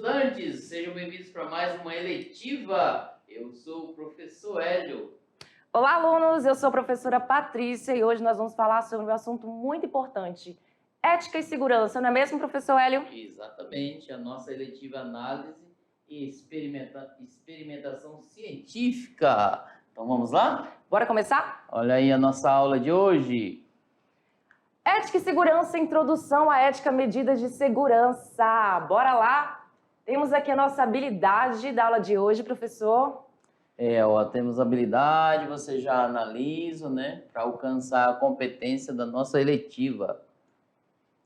estudantes, sejam bem-vindos para mais uma eletiva. Eu sou o professor Hélio. Olá, alunos! Eu sou a professora Patrícia e hoje nós vamos falar sobre um assunto muito importante, ética e segurança, não é mesmo, professor Hélio? Exatamente, a nossa eletiva análise e experimentação científica. Então vamos lá? Bora começar? Olha aí a nossa aula de hoje. Ética e segurança, introdução à ética, medidas de segurança. Bora lá? Temos aqui a nossa habilidade da aula de hoje, professor. Temos habilidade, você já analisa, né? Para alcançar a competência da nossa eletiva.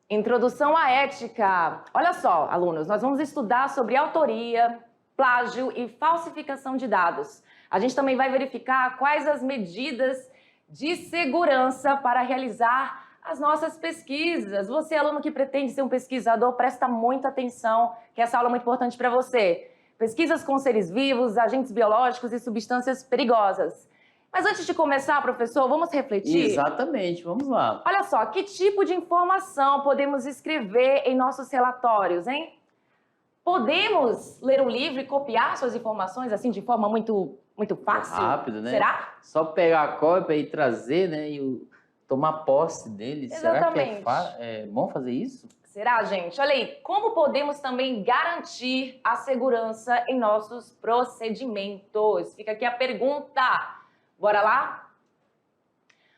Introdução à ética. Olha só, alunos, nós vamos estudar sobre autoria, plágio e falsificação de dados. A gente também vai verificar quais as medidas de segurança para realizar as nossas pesquisas. Você, aluno que pretende ser um pesquisador, presta muita atenção, que essa aula é muito importante para você. Pesquisas com seres vivos, agentes biológicos e substâncias perigosas. Mas antes de começar, professor, vamos refletir? Exatamente, vamos lá. Olha só, que tipo de informação podemos escrever em nossos relatórios, hein? Podemos ler um livro e copiar suas informações assim de forma muito fácil? Rápido, né? Será? Só pegar a cópia e trazer, né? E tomar posse deles. Exatamente. Será que é bom fazer isso? Será, gente? Olha aí, como podemos também garantir a segurança em nossos procedimentos? Fica aqui a pergunta. Bora lá?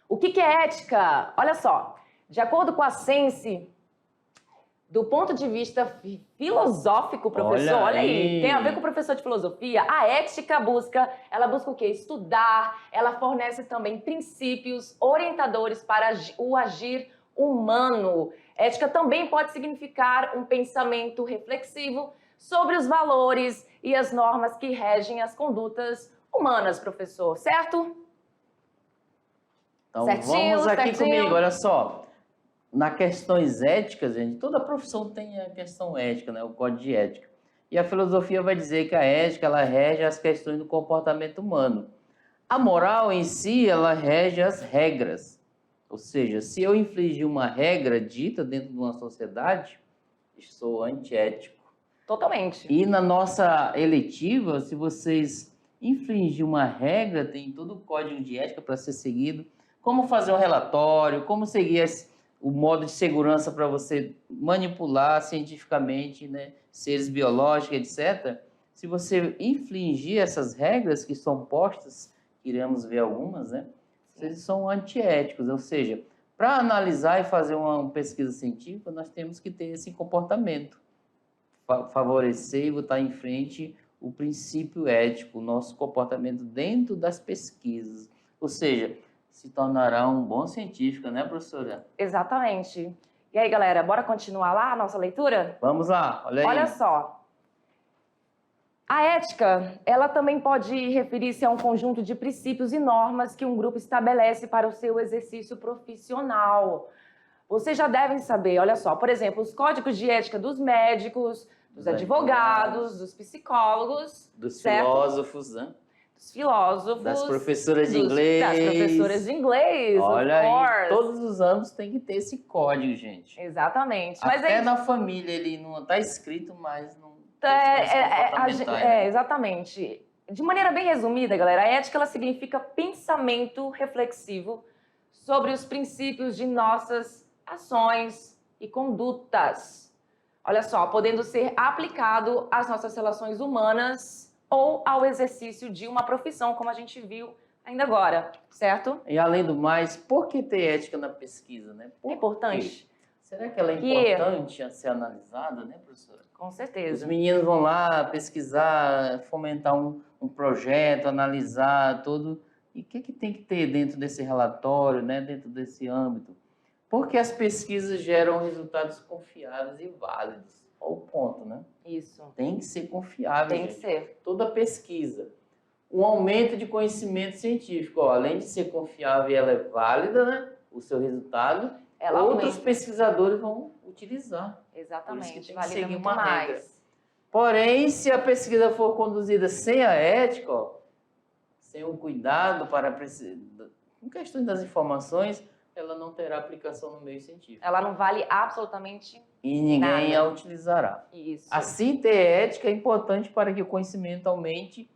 O que é ética? Olha só, de acordo com a Sense, do ponto de vista filosófico, professor, olha aí, tem a ver com o professor de filosofia, a ética ela busca o quê? Estudar, ela fornece também princípios orientadores para o agir humano. Ética também pode significar um pensamento reflexivo sobre os valores e as normas que regem as condutas humanas, professor, certo? Então Certinho, vamos aqui certinho. comigo, olha só. Na questões éticas, gente, toda profissão tem a questão ética, né? O código de ética. E a filosofia vai dizer que a ética, ela rege as questões do comportamento humano. A moral em si, ela rege as regras. Ou seja, se eu infligir uma regra dita dentro de uma sociedade, sou antiético. Totalmente. E na nossa eletiva, se vocês infringir uma regra, tem todo o código de ética para ser seguido, como fazer um relatório, como seguir o modo de segurança para você manipular cientificamente, né, seres biológicos, etc. Se você infringir essas regras que são postas, iremos ver algumas, né, vocês são antiéticos, ou seja, para analisar e fazer uma pesquisa científica, nós temos que ter esse comportamento, favorecer e botar em frente o princípio ético, o nosso comportamento dentro das pesquisas, ou seja, se tornará um bom científico, né, professora? Exatamente. E aí, galera, bora continuar lá a nossa leitura? Vamos lá, olha aí. Olha só. A ética, ela também pode referir-se a um conjunto de princípios e normas que um grupo estabelece para o seu exercício profissional. Vocês já devem saber, olha só, por exemplo, os códigos de ética dos médicos, dos advogados, dos psicólogos, dos certo? Filósofos, né? Dos filósofos, das professoras de inglês. Das professoras de inglês, olha of course. aí, todos os âmbitos tem que ter esse código, gente. Exatamente. Mas até aí, na família ele não está escrito, mas não... exatamente. De maneira bem resumida, galera, a ética ela significa pensamento reflexivo sobre os princípios de nossas ações e condutas. Olha só, podendo ser aplicado às nossas relações humanas ou ao exercício de uma profissão, como a gente viu ainda agora, certo? E além do mais, por que ter ética na pesquisa, né? É importante. Será que ela é importante a ser analisada, né, professora? Com certeza. Os meninos vão lá pesquisar, fomentar um projeto, analisar tudo. E o que tem que ter dentro desse relatório, né, dentro desse âmbito? Porque as pesquisas geram resultados confiáveis e válidos. Olha o ponto, né? Isso. Tem que ser confiável, Tem que ser. Toda pesquisa. Um aumento de conhecimento científico, ó, além de ser confiável e ela é válida, né, o seu resultado, outros pesquisadores vão utilizar. Exatamente. Por isso que tem que valida seguir muito uma mais. regra. Porém, se a pesquisa for conduzida sem a ética, ó, sem o cuidado com questões das informações, ela não terá aplicação no meio científico. Ela não vale absolutamente E ninguém nada. a utilizará. Isso. Assim, ter ética é importante para que o conhecimento aumente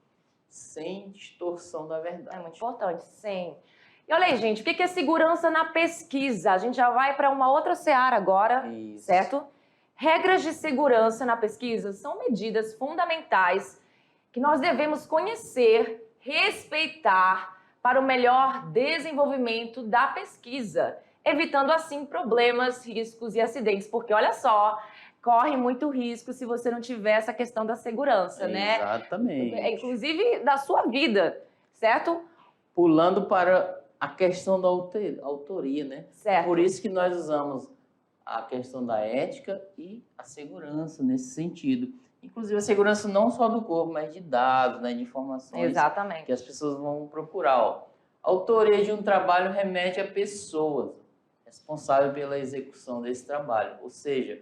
sem distorção da verdade. É muito importante, sim. E olha aí, gente, o que é segurança na pesquisa? A gente já vai para uma outra seara agora, Isso. certo? Regras de segurança na pesquisa são medidas fundamentais que nós devemos conhecer, respeitar para o melhor desenvolvimento da pesquisa, evitando assim problemas, riscos e acidentes, porque olha só, corre muito risco se você não tiver essa questão da segurança, né? Exatamente. Inclusive da sua vida, certo? Pulando para a questão da autoria, né? Certo. Por isso que nós usamos a questão da ética e a segurança nesse sentido. Inclusive a segurança não só do corpo, mas de dados, né, de informações Exatamente. que as pessoas vão procurar. Ó. A autoria de um trabalho remete a pessoas responsáveis pela execução desse trabalho. Ou seja,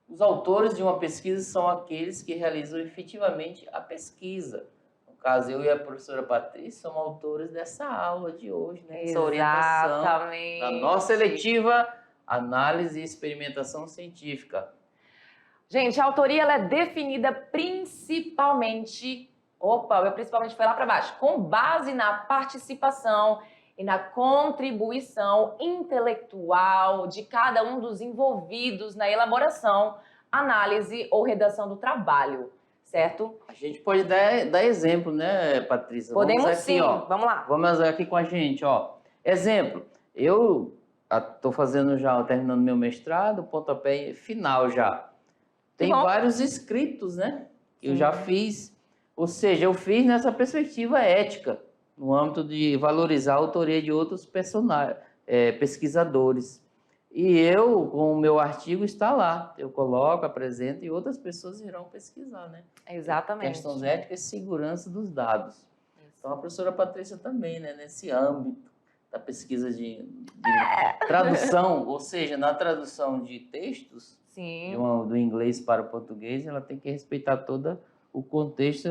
os autores de uma pesquisa são aqueles que realizam efetivamente a pesquisa. No caso, eu e a professora Patrícia somos autores dessa aula de hoje, né? Essa orientação Exatamente. da nossa eletiva Análise e Experimentação Científica. Gente, a autoria ela é definida principalmente, principalmente foi lá para baixo, com base na participação e na contribuição intelectual de cada um dos envolvidos na elaboração, análise ou redação do trabalho, certo? A gente pode dar exemplo, né, Patrícia? Podemos Vamos aqui, sim, ó. vamos lá. Vamos aqui com a gente, ó. Exemplo, eu estou fazendo já, terminando meu mestrado, pontapé final já. Tem vários escritos, né? Que eu já fiz. Ou seja, eu fiz nessa perspectiva ética, no âmbito de valorizar a autoria de outros pesquisadores. E eu, com o meu artigo, está lá. Eu coloco, apresento e outras pessoas irão pesquisar, né? Exatamente. Questões éticas e segurança dos dados. Então, a professora Patrícia também, né? Nesse âmbito da pesquisa de tradução, ou seja, na tradução de textos, sim, do inglês para o português, ela tem que respeitar todo o contexto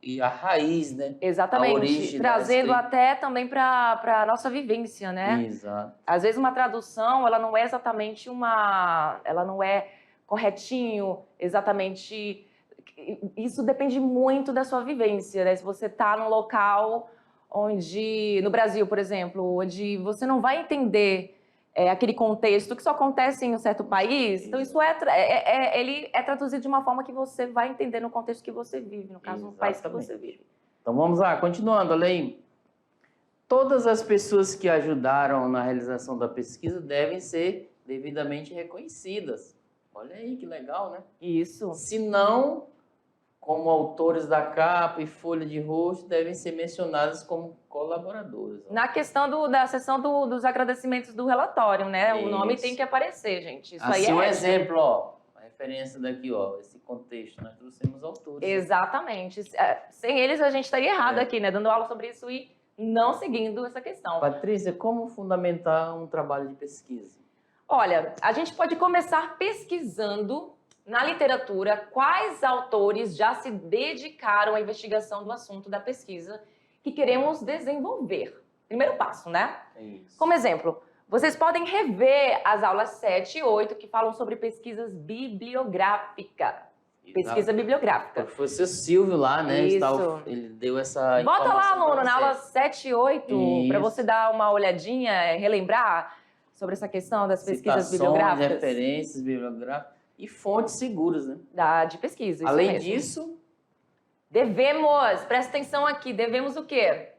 e a raiz, né? Exatamente. A origem trazendo até também para a nossa vivência, né? Exato. Às vezes uma tradução, ela não é exatamente ela não é corretinho, exatamente. Isso depende muito da sua vivência, né? Se você está num local onde, no Brasil, por exemplo, onde você não vai entender aquele contexto que só acontece em um certo país, então isso ele é traduzido de uma forma que você vai entender no contexto que você vive, no caso, no país que você vive. Então vamos lá, continuando, Aleim. Todas as pessoas que ajudaram na realização da pesquisa devem ser devidamente reconhecidas. Olha aí que legal, né? Isso. Se não, como autores da capa e folha de rosto, devem ser mencionadas como colaboradores. Ó. Na questão da seção dos agradecimentos do relatório, né? Isso. O nome tem que aparecer, gente. Isso assim, aí é um exemplo, ó. A referência daqui, ó. Esse contexto, nós trouxemos autores. Exatamente. Sem eles, a gente estaria errado aqui, né? Dando aula sobre isso e não seguindo essa questão. Patrícia, como fundamentar um trabalho de pesquisa? Olha, a gente pode começar pesquisando na literatura quais autores já se dedicaram à investigação do assunto da pesquisa que queremos desenvolver. Primeiro passo, né? Isso. Como exemplo, vocês podem rever as aulas 7 e 8 que falam sobre pesquisas bibliográficas. Pesquisa bibliográfica. O professor Silvio lá, né? Isso. Ele deu essa Bota lá, informação aluno, na aula 7 e 8, para você dar uma olhadinha, relembrar sobre essa questão das pesquisas Citações, bibliográficas. Referências bibliográficas e fontes seguras, né? De pesquisa, isso Além mesmo. disso, presta atenção aqui, devemos o quê?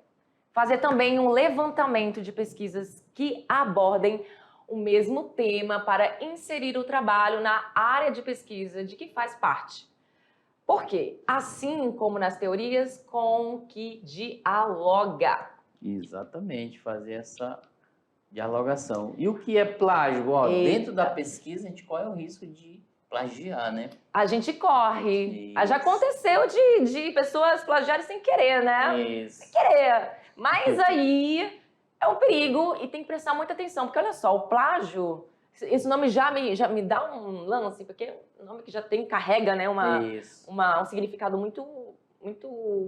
Fazer também um levantamento de pesquisas que abordem o mesmo tema para inserir o trabalho na área de pesquisa de que faz parte. Por quê? Assim como nas teorias com que dialoga. Exatamente, fazer essa dialogação. E o que é plágio? Ó, dentro da pesquisa, a gente corre o risco de plagiar, né? A gente corre. Isso. Já aconteceu de pessoas plagiarem sem querer, né? Isso. Sem querer. Mas aí é um perigo e tem que prestar muita atenção. Porque olha só, o plágio, esse nome já me dá um lance, porque é um nome que já carrega, né, um significado muito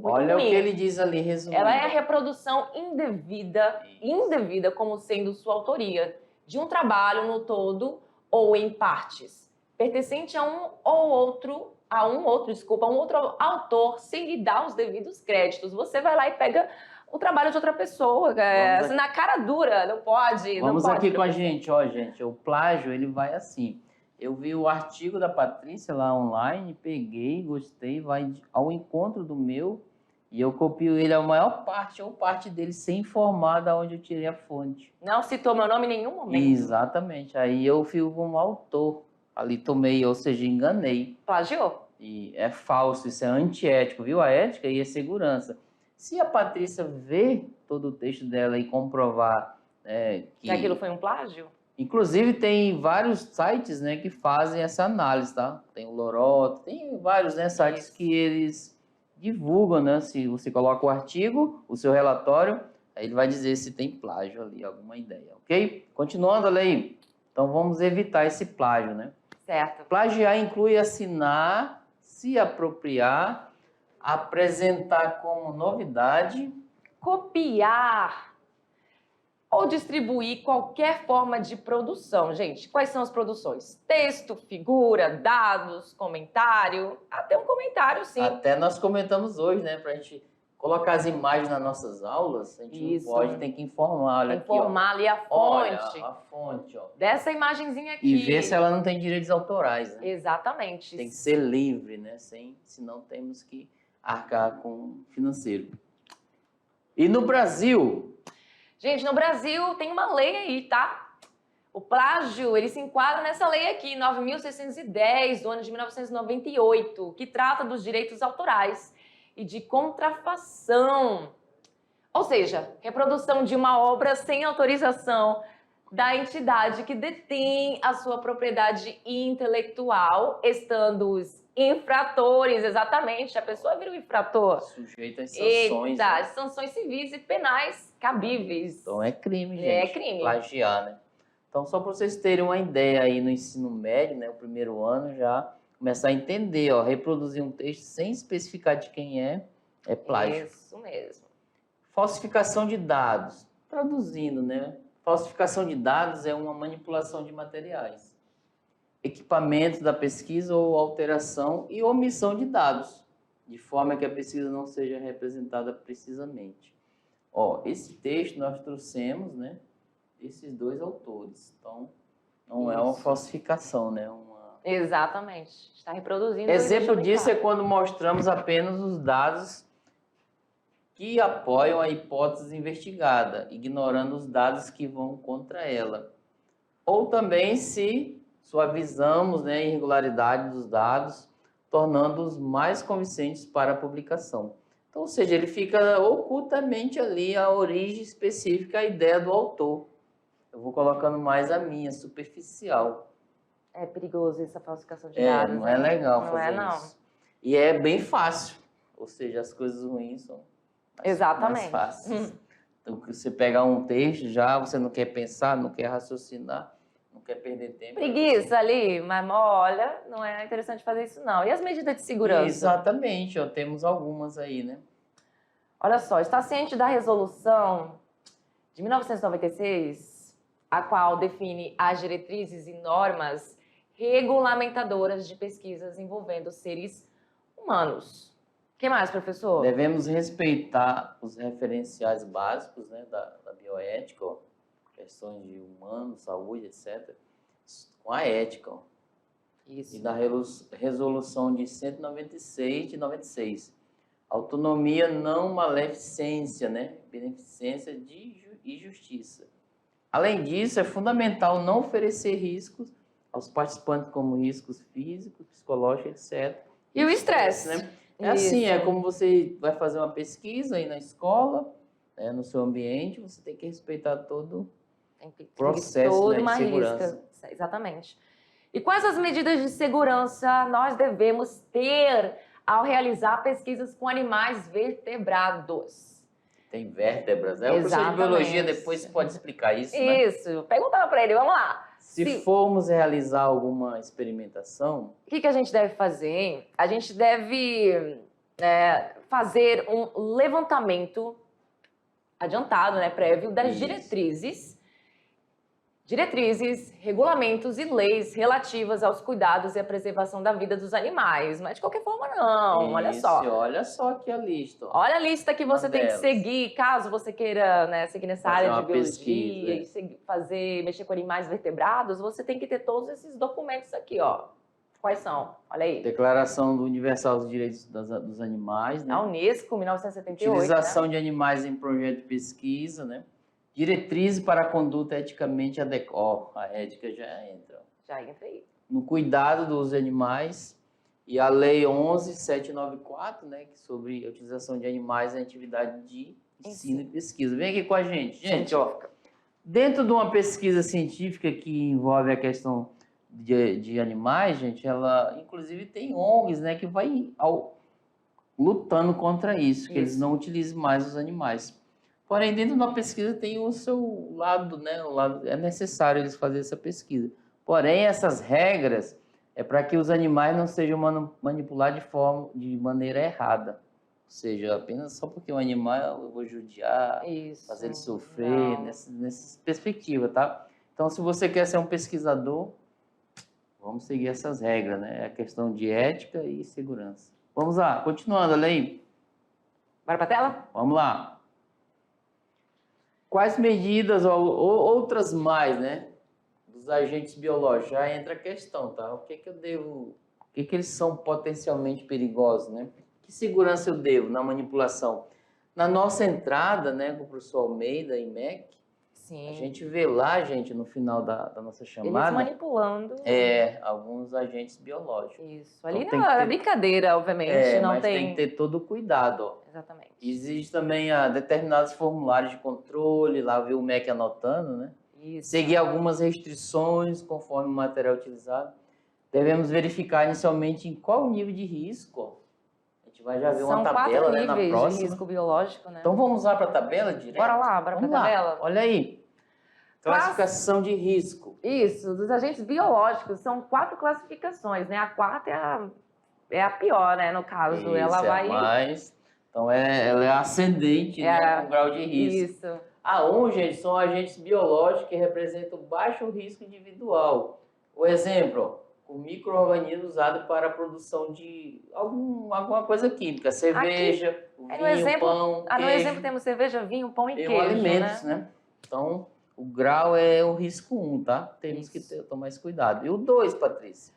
Olha ruim. o que ele diz ali, resumindo. Ela é a reprodução indevida como sendo sua autoria. de um trabalho no todo ou em partes, pertencente a um outro autor, sem lhe dar os devidos créditos. Você vai lá e pega o trabalho de outra pessoa, assim, na cara dura, não pode. Vamos não pode, aqui com a professor. gente, ó, gente. O plágio, ele vai assim. Eu vi o artigo da Patrícia lá online, peguei, gostei, vai ao encontro do meu e eu copio ele a maior parte ou parte dele sem informar da onde eu tirei a fonte. Não citou meu nome em nenhum momento. Exatamente. Aí eu fico como autor. Ali tomei, ou seja, enganei. Plagiou? E é falso, isso é antiético, viu? A ética e a segurança. Se a Patrícia ver todo o texto dela e comprovar que aquilo foi um plágio? Inclusive, tem vários sites, né, que fazem essa análise, tá? Tem o Loroto, tem vários, né, sites que eles divulgam, né? Se você coloca o artigo, o seu relatório, aí ele vai dizer se tem plágio ali, alguma ideia, ok? Continuando a lei. Então, vamos evitar esse plágio, né? Certo. Plagiar inclui assinar, se apropriar, apresentar como novidade, copiar ou distribuir qualquer forma de produção. Gente, quais são as produções? Texto, figura, dados, comentário, até um comentário, sim. Até nós comentamos hoje, né, pra gente colocar as imagens nas nossas aulas, a gente não pode, tem que informar, olha aqui, informar ali a fonte. Olha a fonte, ó. Dessa imagenzinha aqui. E ver se ela não tem direitos autorais, né? Exatamente. Tem que ser livre, né? Senão temos que arcar com o financeiro. E no Brasil? Gente, no Brasil tem uma lei aí, tá? O plágio, ele se enquadra nessa lei aqui, 9.610, do ano de 1998, que trata dos direitos autorais e de contrafação. Ou seja, reprodução de uma obra sem autorização da entidade que detém a sua propriedade intelectual, estando os infratores, exatamente, a pessoa vira um infrator. Sujeito às sanções. Eita, né? Sanções civis e penais cabíveis. Então é crime, gente. É crime. Plagiar, né? Então, só para vocês terem uma ideia aí no ensino médio, né, o primeiro ano, já começar a entender, ó, reproduzir um texto sem especificar de quem é plágio. Isso mesmo. Falsificação de dados. Traduzindo, né? Falsificação de dados é uma manipulação de materiais, equipamentos da pesquisa ou alteração e omissão de dados, de forma que a pesquisa não seja representada precisamente. Ó, esse texto nós trouxemos, né? Esses dois autores. Então, não é uma falsificação, né? Exatamente. Está reproduzindo. Exemplo disso é quando mostramos apenas os dados que apoiam a hipótese investigada, ignorando os dados que vão contra ela. Ou também se suavizamos, né, a irregularidade dos dados, tornando-os mais convincentes para a publicação. Então, ou seja, ele fica ocultamente ali a origem específica, a ideia do autor. Eu vou colocando mais a minha, superficial. É perigoso essa falsificação de dados. Não é legal não fazer isso. E é bem fácil. Ou seja, as coisas ruins são mais fáceis. Então, você pegar um texto já, você não quer pensar, não quer raciocinar, não quer perder tempo. Preguiça ali, mas olha, não é interessante fazer isso não. E as medidas de segurança? Exatamente, ó, temos algumas aí, né? Olha só, está ciente da resolução de 1996, a qual define as diretrizes e normas regulamentadoras de pesquisas envolvendo seres humanos. O que mais, professor? Devemos respeitar os referenciais básicos, né, da bioética, ó, questões de humano, saúde, etc., com a ética. Ó. Isso. E da resolução de 196 de 96. Autonomia, não maleficência, né? Beneficência e justiça. Além disso, é fundamental não oferecer riscos aos participantes, como riscos físicos, psicológicos, etc. E o estresse, né? É assim, é como você vai fazer uma pesquisa aí na escola, né, no seu ambiente, você tem que respeitar todo o processo, né, de segurança. Exatamente. E quais as medidas de segurança nós devemos ter ao realizar pesquisas com animais vertebrados? Tem vértebras, né? O professor de biologia depois pode explicar isso, né? Isso, perguntava para ele, vamos lá. Se formos realizar alguma experimentação... O que a gente deve fazer? A gente deve fazer um levantamento adiantado, né, prévio, das diretrizes diretrizes, regulamentos e leis relativas aos cuidados e à preservação da vida dos animais. Mas de qualquer forma, não. Olha Isso, só. olha só aqui a lista. Ó. Olha a lista que você Uma tem que delas. seguir, caso você queira, né, seguir nessa Fazer área de uma biologia pesquisa, e mexer com animais vertebrados, você tem que ter todos esses documentos aqui, ó. Quais são? Olha aí. Declaração do Universal dos Direitos dos Animais, né? A Unesco, 1978, Utilização né? de animais em projeto de pesquisa, né? Diretrizes para a conduta eticamente adequada. Ó, a ética já entra. Já entra aí. No cuidado dos animais. E a Lei 11.794, né? Sobre a utilização de animais em atividade de ensino e pesquisa. Vem aqui com a gente. Gente, ó. Dentro de uma pesquisa científica que envolve a questão de animais, gente, ela inclusive tem ONGs, né, que vai lutando contra isso, que eles não utilizem mais os animais. Porém, dentro da pesquisa tem o seu lado, né, é necessário eles fazerem essa pesquisa. Porém, essas regras é para que os animais não sejam manipulados de maneira errada. Ou seja, apenas só porque o animal eu vou judiar, fazer ele sofrer, nessa perspectiva, tá? Então, se você quer ser um pesquisador, vamos seguir essas regras, né? É a questão de ética e segurança. Vamos lá, continuando, Alei. Bora para a tela? Vamos lá. Quais medidas ou outras mais, né? Dos agentes biológicos? Já entra a questão, tá? O que eu devo... O que eles são potencialmente perigosos, né? Que segurança eu devo na manipulação? Na nossa entrada, né, com o professor Almeida e MEC, a gente vê lá, gente, no final da nossa chamada... Eles manipulando... alguns agentes biológicos. Isso. Ali então, não é brincadeira, obviamente. Não mas tem que ter todo o cuidado, ó. Exatamente. Existe também determinados formulários de controle, lá vê o MEC anotando, né? Isso. Seguir algumas restrições conforme o material utilizado. Devemos verificar inicialmente em qual nível de risco. A gente vai já ver uma tabela, né, na próxima. São 4 níveis de risco biológico, né? Então vamos lá para a tabela direto? Bora lá, bora para a tabela. Olha aí. Classificação de risco. Isso, dos agentes biológicos. São 4 classificações, né? A quarta é a pior, né? No caso, Isso, ela vai... Então, ela é ascendente, né? Com grau de risco. Isso. Gente, são agentes biológicos que representam baixo risco individual. O exemplo, o micro-organismo usado para a produção de alguma coisa química. Cerveja, vinho, pão, queijo. No exemplo temos cerveja, vinho, pão e queijo, alimentos, né? Então, o grau é o risco 1, tá? Temos que tomar esse cuidado. E o 2, Patrícia?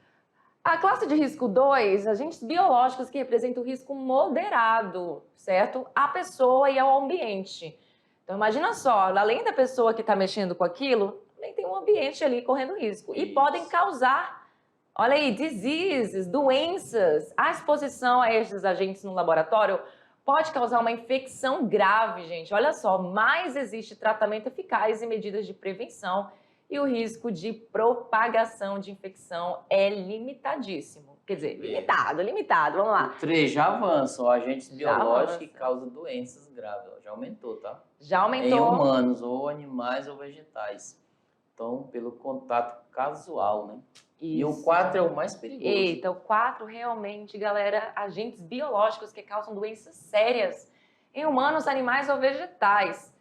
A classe de risco 2, agentes biológicos que representam o risco moderado, certo? À pessoa e ao ambiente. Então, imagina só, além da pessoa que está mexendo com aquilo, também tem um ambiente ali correndo risco. E podem causar, olha aí, diseases, doenças. A exposição a esses agentes no laboratório pode causar uma infecção grave, gente. Olha só, mas existe tratamento eficaz e medidas de prevenção e o risco de propagação de infecção é limitadíssimo. Quer dizer, limitado, vamos lá. O 3 já avança, agentes biológicos que causam doenças graves. Já aumentou, tá? Já aumentou. Em humanos, ou animais ou vegetais. Então, pelo contato casual, né? Isso. E o 4 é o mais perigoso. Eita, o 4 realmente, galera, agentes biológicos que causam doenças sérias em humanos, animais ou vegetais.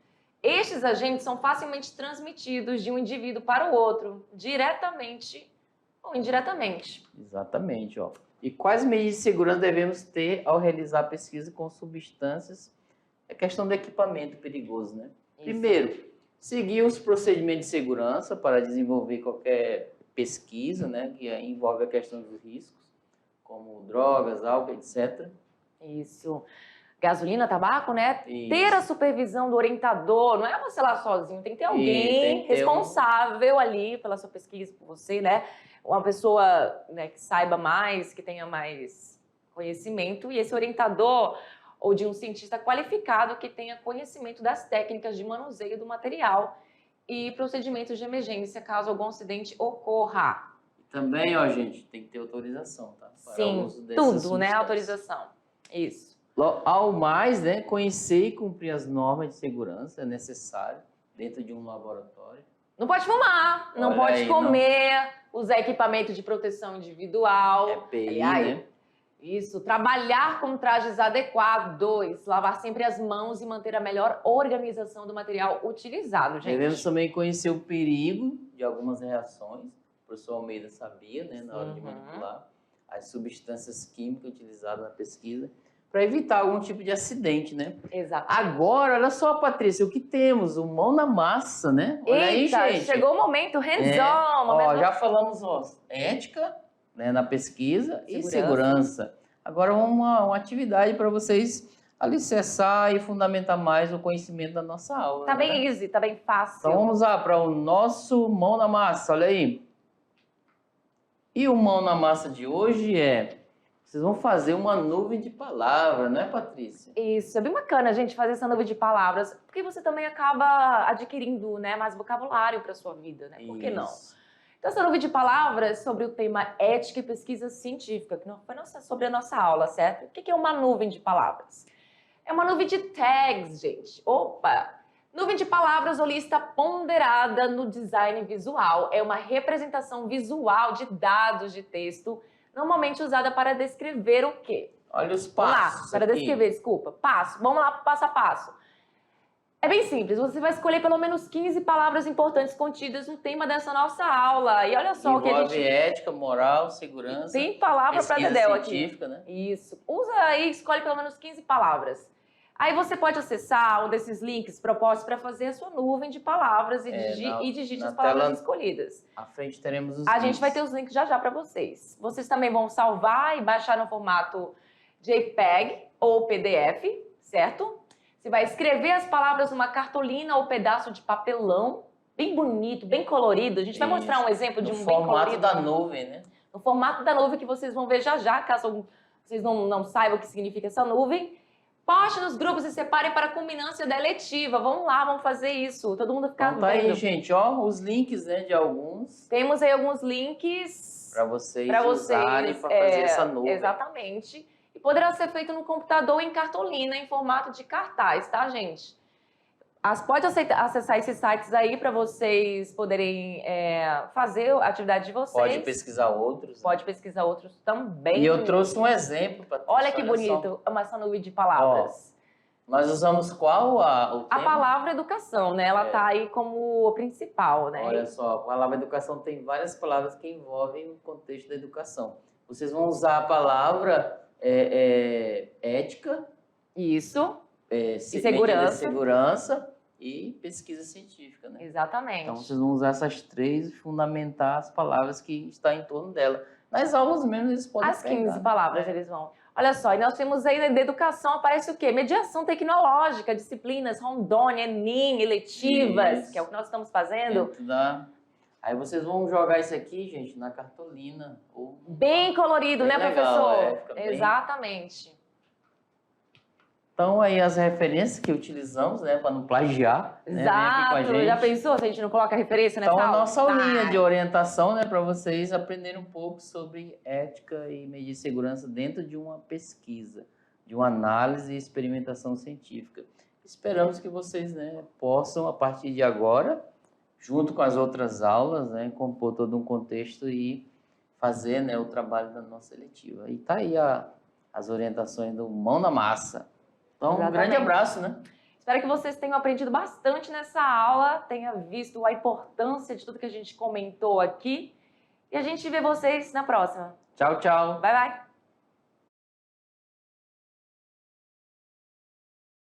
Estes agentes são facilmente transmitidos de um indivíduo para o outro, diretamente ou indiretamente. Exatamente, ó. E quais medidas de segurança devemos ter ao realizar pesquisa com substâncias? É questão do equipamento perigoso, né? Isso. Primeiro, seguir os procedimentos de segurança para desenvolver qualquer pesquisa, né, que envolve a questão dos riscos, como drogas, álcool, etc. Isso. Gasolina, tabaco, né? Isso. Ter a supervisão do orientador, não é você lá sozinho, tem que ter alguém responsável ali pela sua pesquisa, por você, né? Uma pessoa, né, que saiba mais, que tenha mais conhecimento, e esse orientador ou de um cientista qualificado que tenha conhecimento das técnicas de manuseio do material e procedimentos de emergência caso algum acidente ocorra. Também, ó, gente, tem que ter autorização, tá? Para o uso dessas substâncias. Né? Autorização. Isso. Ao mais, né, conhecer e cumprir as normas de segurança é necessário dentro de um laboratório. Não pode fumar, não pode comer, usar equipamento de proteção individual. EPI, né? Isso, trabalhar com trajes adequados, lavar sempre as mãos e manter a melhor organização do material utilizado, gente. Devemos também conhecer o perigo de algumas reações. O professor Almeida sabia, né, na hora de manipular as substâncias químicas utilizadas na pesquisa, para evitar algum tipo de acidente, né? Exato. Agora, olha só, Patrícia, o que temos? O mão na massa, né? Olha Eita, aí, gente. chegou o momento, hands-on. Ó, já falamos, ó, ética, né, na pesquisa e segurança. Agora, uma atividade para vocês alicerçar e fundamentar mais o conhecimento da nossa aula. Tá né? bem easy, tá bem fácil. Então, vamos lá para o nosso mão na massa, olha aí. E o mão na massa de hoje vocês vão fazer uma nuvem de palavras, não é, Patrícia? Isso, é bem bacana a gente fazer essa nuvem de palavras, porque você também acaba adquirindo, né, mais vocabulário para sua vida, né? Por que não? Então, essa nuvem de palavras sobre o tema ética e pesquisa científica, que não foi sobre a nossa aula, certo? O que é uma nuvem de palavras? É uma nuvem de tags, gente. Opa! Nuvem de palavras ou lista ponderada no design visual. É uma representação visual de dados de texto, normalmente usada para descrever o quê? Olha os Vamos passos. lá, para descrever, desculpa. Passo. Vamos lá, passo a passo. É bem simples, você vai escolher pelo menos 15 palavras importantes contidas no tema dessa nossa aula. E olha só o que a gente... ética, moral, segurança. Tem palavra para Dedéu aqui. Né? Isso. Usa aí, escolhe pelo menos 15 palavras. Aí você pode acessar um desses links propostos para fazer a sua nuvem de palavras e digite as palavras escolhidas. À frente teremos os links. A links. gente vai ter os links já para vocês. Vocês também vão salvar e baixar no formato JPEG ou PDF, certo? Você vai escrever as palavras numa cartolina ou pedaço de papelão, bem bonito, bem colorido. A gente vai mostrar um exemplo de um bem colorido. No formato da nuvem, né? No formato da nuvem que vocês vão ver já, caso vocês não saibam o que significa essa nuvem. Poste nos grupos e separem para culminância da eletiva. Vamos lá, vamos fazer isso. Todo mundo ficar vendo. Tá aí, gente, ó, os links, né, de alguns. Temos aí alguns links para vocês usarem para fazer essa nuvem. Exatamente. E poderá ser feito no computador ou em cartolina, em formato de cartaz, tá, gente? Pode acessar esses sites aí para vocês poderem fazer a atividade de vocês. Pode pesquisar outros. Pode pesquisar outros também. E eu trouxe um exemplo, Patrícia. Olha que bonito, essa nuvem de palavras. Ó, nós usamos qual o tema? A palavra educação, né? Ela tá aí como principal, né? Olha só, a palavra educação tem várias palavras que envolvem o contexto da educação. Vocês vão usar a palavra ética. Isso. E segurança e pesquisa científica, né? Exatamente. Então vocês vão usar essas três e fundamentar as palavras que estão em torno dela. Nas aulas mesmo eles podem As 15 palavras eles vão. Olha só, e nós temos aí da educação, aparece o quê? Mediação tecnológica, disciplinas, Rondônia, Enem, eletivas, que é o que nós estamos fazendo. Aí vocês vão jogar isso aqui, gente, na cartolina. Bem colorido, bem né, legal, professor? Exatamente. Então, aí as referências que utilizamos, né, para não plagiar. Exato, né, já pensou se a gente não coloca referência nessa aula? Então, a nossa aulinha de orientação, né, para vocês aprenderem um pouco sobre ética e medir segurança dentro de uma pesquisa, de uma análise e experimentação científica. Esperamos que vocês, né, possam, a partir de agora, junto com as outras aulas, né, compor todo um contexto e fazer, né, o trabalho da nossa eletiva. E tá aí as orientações do Mão na Massa. Então, um grande abraço, né? Espero que vocês tenham aprendido bastante nessa aula, tenham visto a importância de tudo que a gente comentou aqui. E a gente vê vocês na próxima. Tchau, tchau. Bye, bye.